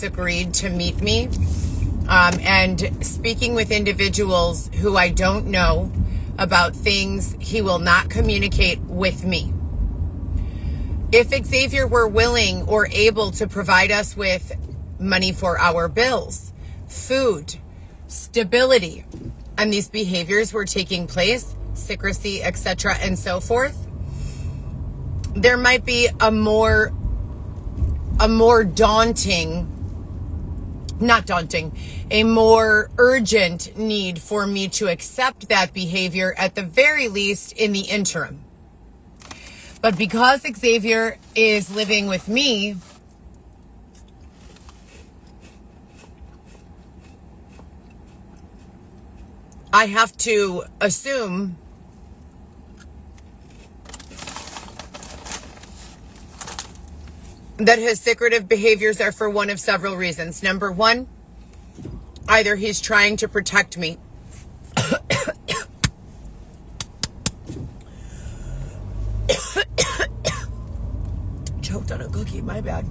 has agreed to meet me and speaking with individuals who I don't know about things he will not communicate with me. If Xavier were willing or able to provide us with money for our bills, food, stability, and these behaviors were taking place, secrecy, etc., and so forth, there might be a more urgent need for me to accept that behavior, at the very least in the interim. But because Xavier is living with me, I have to assume that his secretive behaviors are for one of several reasons. Number one, either he's trying to protect me. Choked on a cookie, my bad.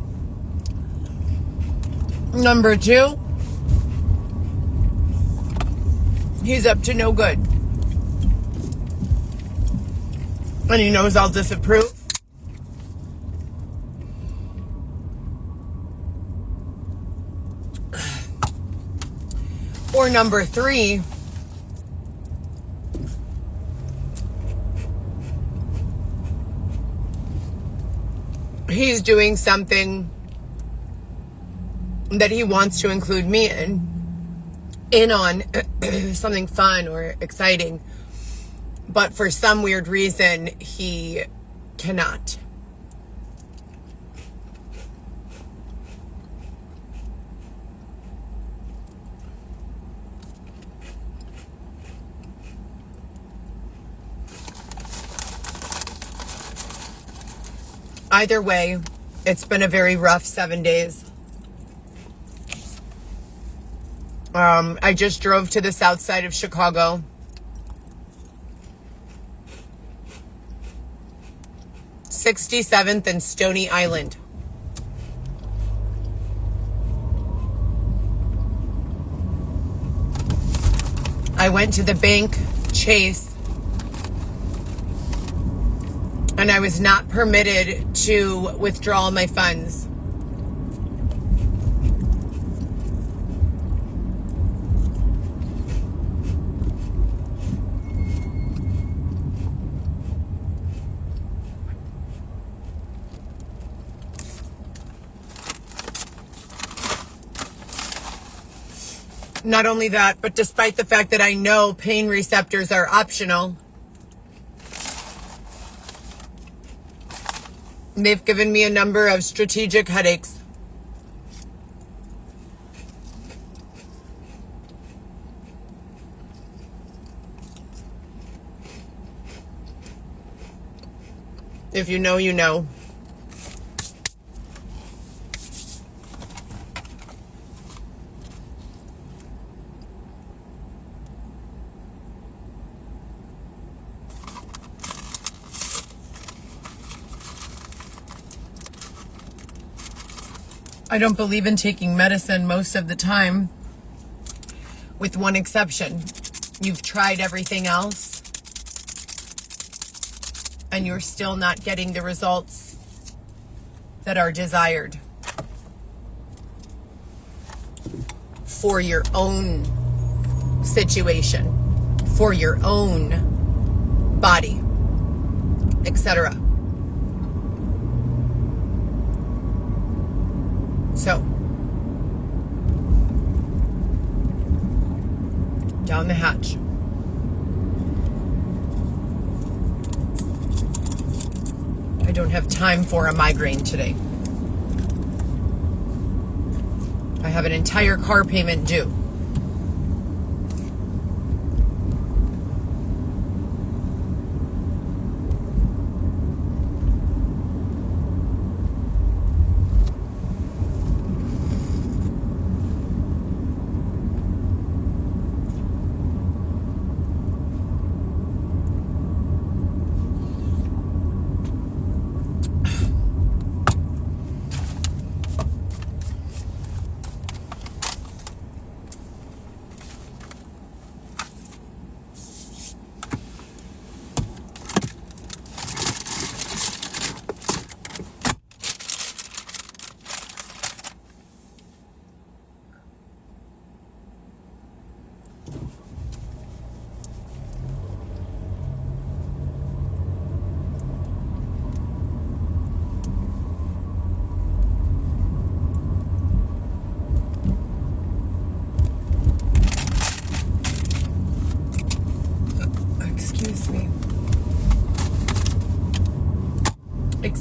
Number two, he's up to no good. And he knows I'll disapprove. Or number three, he's doing something that he wants to include me in on, something fun or exciting, but for some weird reason he cannot. Either way, it's been a very rough 7 days. I just drove to the south side of Chicago. (67th and Stony Island). I went to the bank, Chase, and I was not permitted to withdraw my funds. Not only that, but despite the fact that I know pain receptors are optional, they've given me a number of strategic headaches. If you know, you know. I don't believe in taking medicine most of the time, with one exception. You've tried everything else, and you're still not getting the results that are desired for your own situation, for your own body, etc. So, down the hatch. I don't have time for a migraine today. I have an entire car payment due.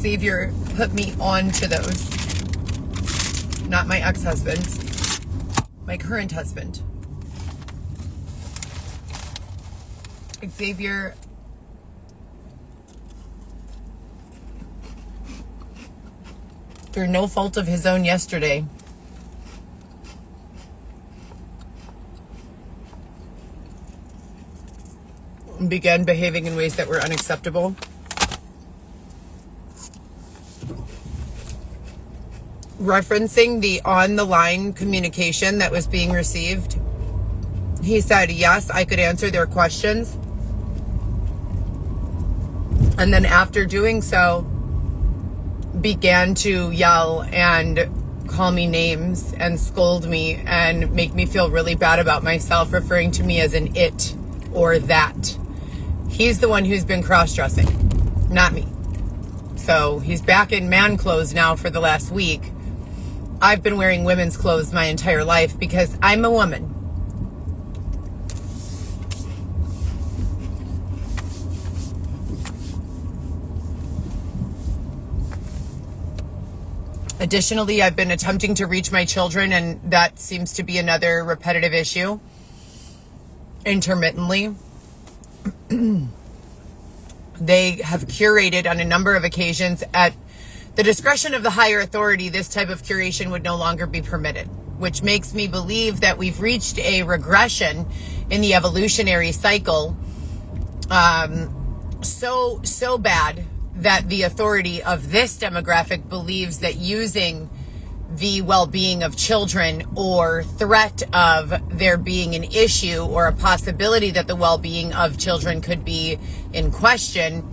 Xavier put me on to those. Not my ex-husband, my current husband. Xavier through no fault of his own yesterday began behaving in ways that were unacceptable. Referencing the on-the-line communication that was being received, he said, yes, I could answer their questions. And then after doing so, began to yell and call me names and scold me and make me feel really bad about myself, referring to me as an it or that. He's the one who's been cross-dressing, not me. So he's back in man clothes now for the last week. I've been wearing women's clothes my entire life because I'm a woman. Additionally, I've been attempting to reach my children, and that seems to be another repetitive issue. Intermittently. They have curated on a number of occasions at the discretion of the higher authority. This type of curation would no longer be permitted, which makes me believe that we've reached a regression in the evolutionary cycle so bad that the authority of this demographic believes that using the well-being of children or threat of there being an issue or a possibility that the well-being of children could be in question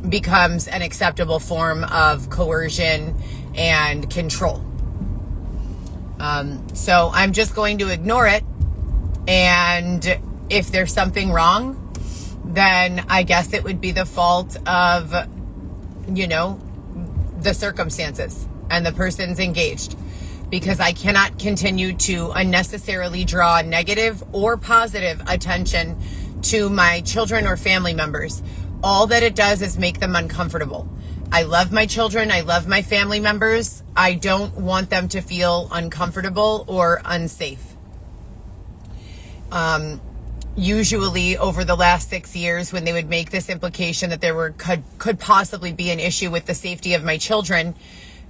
becomes an acceptable form of coercion and control. So I'm just going to ignore it. And if there's something wrong, then I guess it would be the fault of, the circumstances and the person's engaged, because I cannot continue to unnecessarily draw negative or positive attention to my children or family members. All that it does is make them uncomfortable. I love my children. I love my family members. I don't want them to feel uncomfortable or unsafe. Usually over the last 6 years, when they would make this implication that there could possibly be an issue with the safety of my children,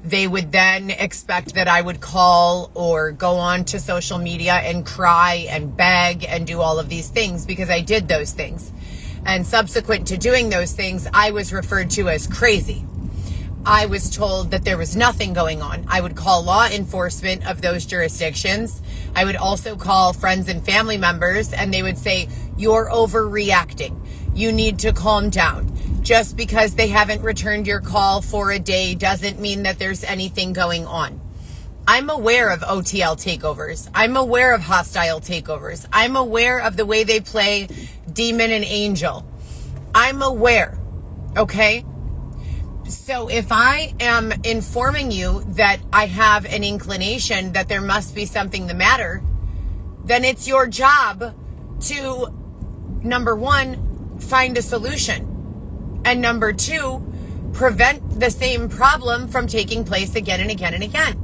they would then expect that I would call or go on to social media and cry and beg and do all of these things, because I did those things. And subsequent to doing those things, I was referred to as crazy. I was told that there was nothing going on. I would call law enforcement of those jurisdictions. I would also call friends and family members, and they would say, you're overreacting. You need to calm down. Just because they haven't returned your call for a day doesn't mean that there's anything going on. I'm aware of OTL takeovers. I'm aware of hostile takeovers. I'm aware of the way they play demon and angel. I'm aware, okay? So if I am informing you that I have an inclination that there must be something the matter, then it's your job to, number one, find a solution. And number two, prevent the same problem from taking place again and again and again.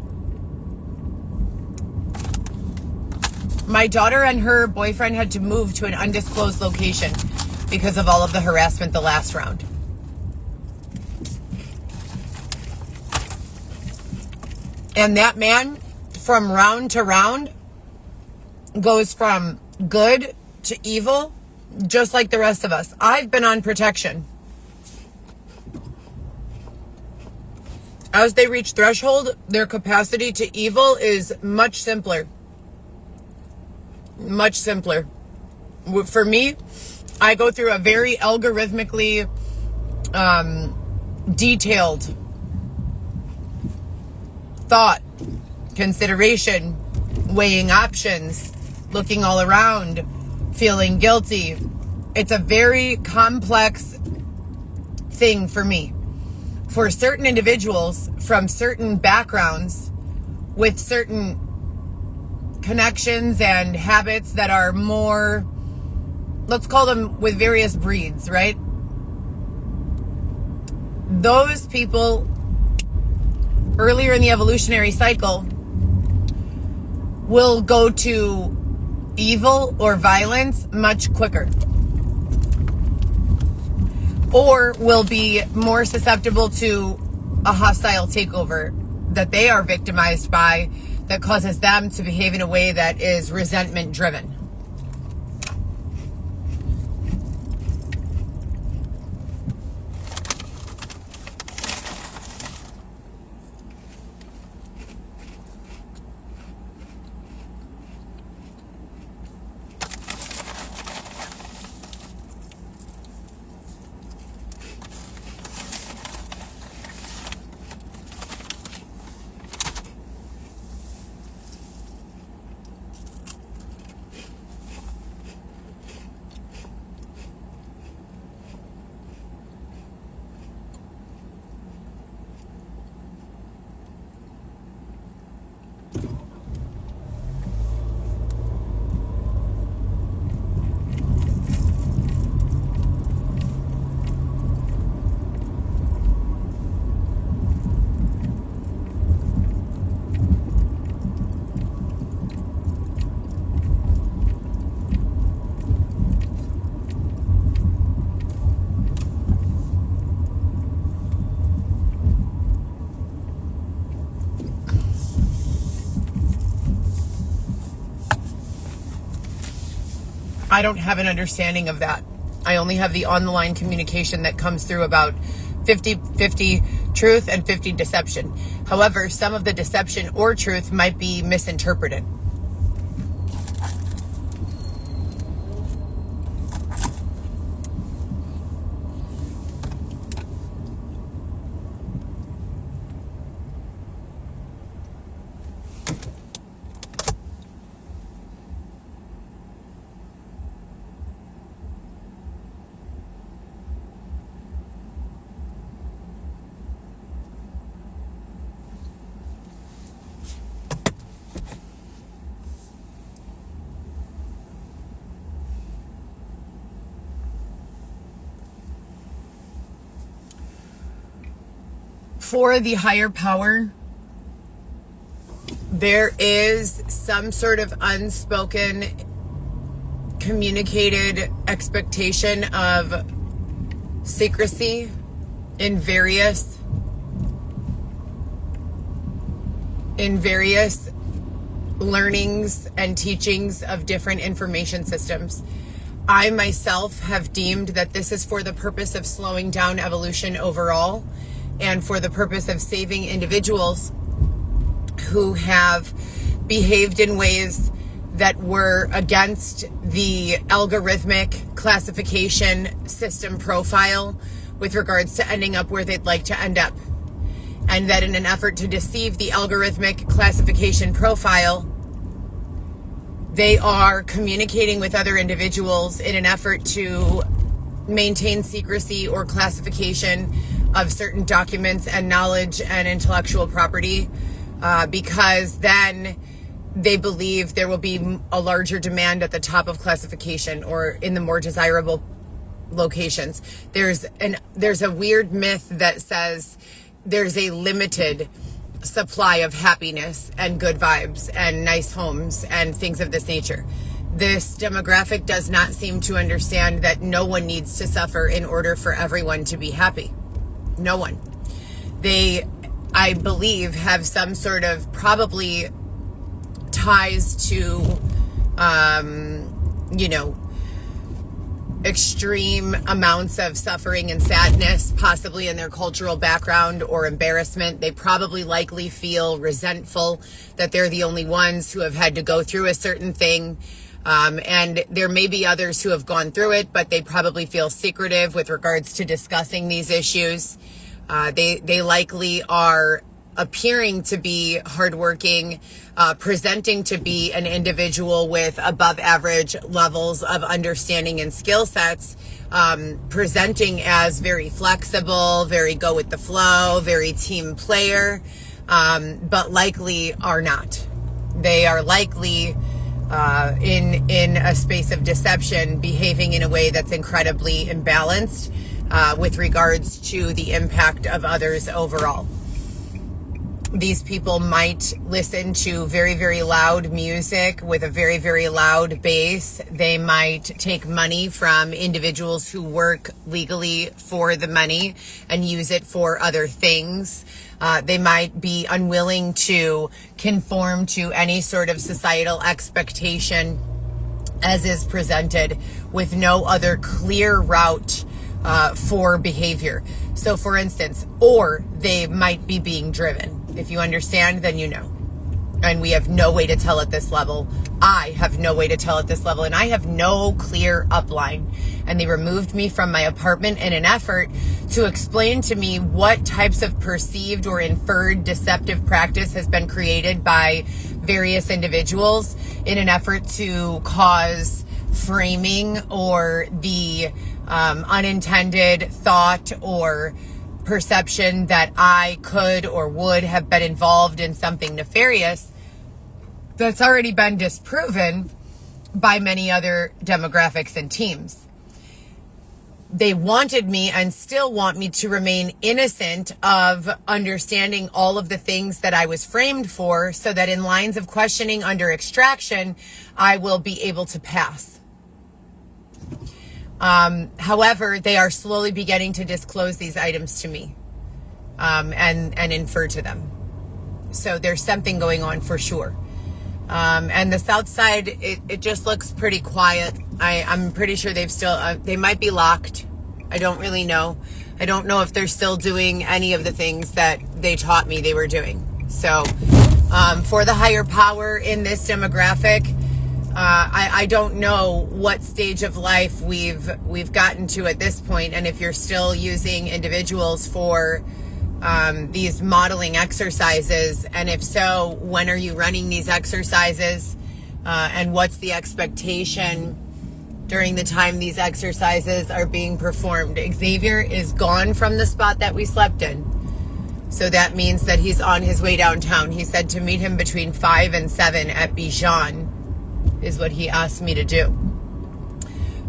My daughter and her boyfriend had to move to an undisclosed location because of all of the harassment the last round. And that man, from round to round, goes from good to evil, just like the rest of us. I've been on protection. As they reach threshold, their capacity to evil is much simpler. Much simpler. For me, I go through a very algorithmically detailed thought, consideration, weighing options, looking all around, feeling guilty. It's a very complex thing for me. For certain individuals from certain backgrounds with certain connections and habits that are more, let's call them with various breeds, right? Those people earlier in the evolutionary cycle will go to evil or violence much quicker, or will be more susceptible to a hostile takeover that they are victimized by, that causes them to behave in a way that is resentment driven. I don't have an understanding of that. I only have the on-the-line communication that comes through about 50-50 truth and 50 deception. However, some of the deception or truth might be misinterpreted. For the higher power, there is some sort of unspoken, communicated expectation of secrecy in various learnings and teachings of different information systems. I myself have deemed that this is for the purpose of slowing down evolution overall, and for the purpose of saving individuals who have behaved in ways that were against the algorithmic classification system profile with regards to ending up where they'd like to end up. And that in an effort to deceive the algorithmic classification profile, they are communicating with other individuals in an effort to maintain secrecy or classification of certain documents and knowledge and intellectual property, because then they believe there will be a larger demand at the top of classification or in the more desirable locations. There's a weird myth that says there's a limited supply of happiness and good vibes and nice homes and things of this nature. This demographic does not seem to understand that no one needs to suffer in order for everyone to be happy. No one. They, I believe, have some sort of probably ties to, extreme amounts of suffering and sadness, possibly in their cultural background, or embarrassment. They probably likely feel resentful that they're the only ones who have had to go through a certain thing. And there may be others who have gone through it, but they probably feel secretive with regards to discussing these issues. They likely are appearing to be hardworking, presenting to be an individual with above average levels of understanding and skill sets, presenting as very flexible, very go with the flow, very team player, but likely are not. They are likely in a space of deception, behaving in a way that's incredibly imbalanced with regards to the impact of others overall. These people might listen to very, very loud music with a very, very loud bass. They might take money from individuals who work legally for the money and use it for other things. They might be unwilling to conform to any sort of societal expectation as is presented, with no other clear route for behavior. So for instance, or they might be being driven. If you understand, then you know. And we have no way to tell at this level. I have no way to tell at this level, and I have no clear upline. And they removed me from my apartment in an effort to explain to me what types of perceived or inferred deceptive practice has been created by various individuals in an effort to cause framing or the unintended thought or perception that I could or would have been involved in something nefarious that's already been disproven by many other demographics and teams. They wanted me and still want me to remain innocent of understanding all of the things that I was framed for, so that in lines of questioning under extraction, I will be able to pass. However, they are slowly beginning to disclose these items to me and infer to them. So there's something going on for sure. And the South Side, it just looks pretty quiet. I'm pretty sure they might be locked. I don't really know. I don't know if they're still doing any of the things that they taught me they were doing. So for the higher power in this demographic, I don't know what stage of life we've gotten to at this point, and if you're still using individuals for these modeling exercises, and if so, when are you running these exercises, and what's the expectation during the time these exercises are being performed. Xavier is gone from the spot that we slept in, so that means that he's on his way downtown. He said to meet him between 5 and 7 at Bijan is what he asked me to do.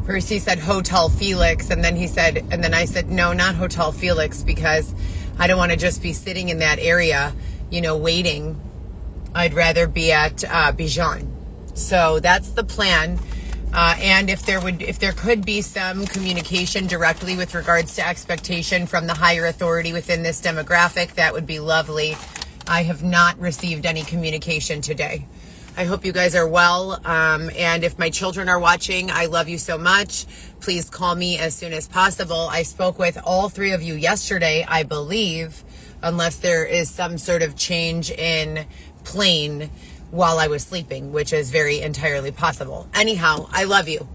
First he said Hotel Felix, and then I said, no, not Hotel Felix, because I don't want to just be sitting in that area, waiting. I'd rather be at Bijan. So that's the plan. And if there could be some communication directly with regards to expectation from the higher authority within this demographic, that would be lovely. I have not received any communication today. I hope you guys are well. And if my children are watching, I love you so much. Please call me as soon as possible. I spoke with all 3 of you yesterday, I believe, unless there is some sort of change in plane while I was sleeping, which is very entirely possible. Anyhow, I love you.